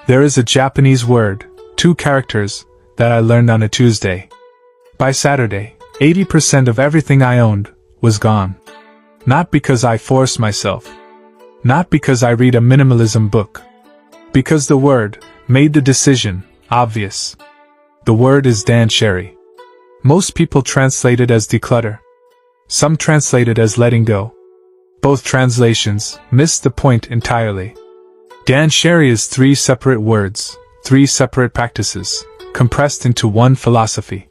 There is a Japanese word, 2 characters, that I learned on a Tuesday. By Saturday, 80% of everything I owned was gone. Not because I forced myself. Not because I read a minimalism book. Because the word made the decision obvious. The word is Danshari. Most people translate it as declutter. Some translate it as letting go. Both translations miss the point entirely. Danshari is 3 separate words, 3 separate practices, compressed into one philosophy.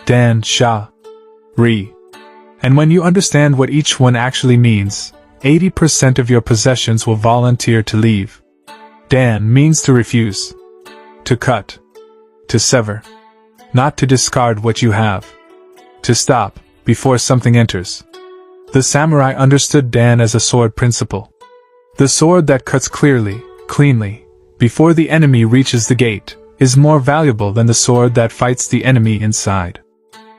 Dan-sha-ri. And when you understand what each one actually means, 80% of your possessions will volunteer to leave. Dan means to refuse. To cut. To sever. Not to discard what you have. To stop before something enters. The samurai understood Dan as a sword principle. The sword that cuts clearly, cleanly, before the enemy reaches the gate, is more valuable than the sword that fights the enemy inside.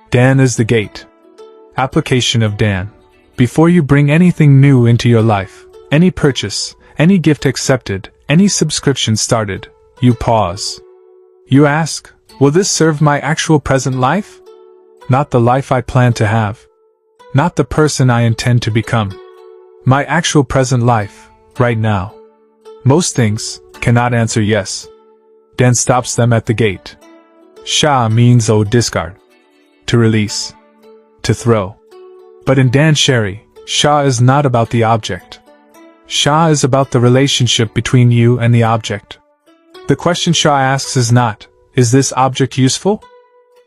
Dan is the gate. Application of Dan. Before you bring anything new into your life, any purchase, any gift accepted, any subscription started, you pause. You ask, will this serve my actual present life? Not the life I plan to have. Not the person I intend to become. My actual present life, right now. Most things cannot answer yes. Dan stops them at the gate. Sha means discard. To release. To throw. But in Danshari, Sha is not about the object. Sha is about the relationship between you and the object. The question Sha asks is not, is this object useful?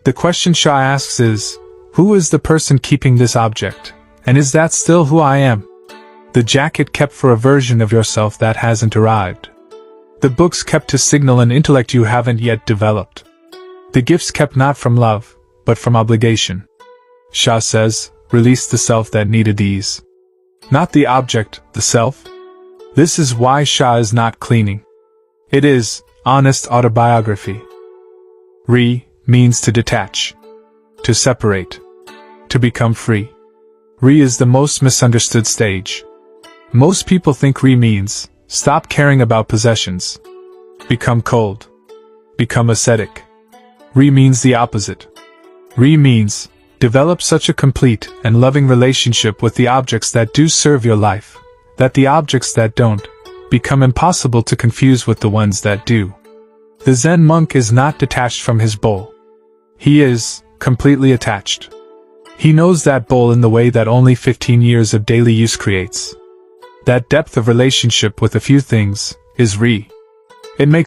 The question Sha asks is, who is the person keeping this object, and is that still who I am? The jacket kept for a version of yourself that hasn't arrived. The books kept to signal an intellect you haven't yet developed. The gifts kept not from love, but from obligation. Sha says, release the self that needed these. Not the object, the self. This is why Sha is not cleaning. It is honest autobiography. Ri means to detach. To separate. To become free. Ri is the most misunderstood stage. Most people think Ri means, stop caring about possessions. Become cold. Become ascetic. Ri means the opposite. Ri means, develop such a complete and loving relationship with the objects that do serve your life, that the objects that don't, become impossible to confuse with the ones that do. The Zen monk is not detached from his bowl. He is completely attached. He knows that bowl in the way that only 15 years of daily use creates. That depth of relationship with a few things is Ri. It makes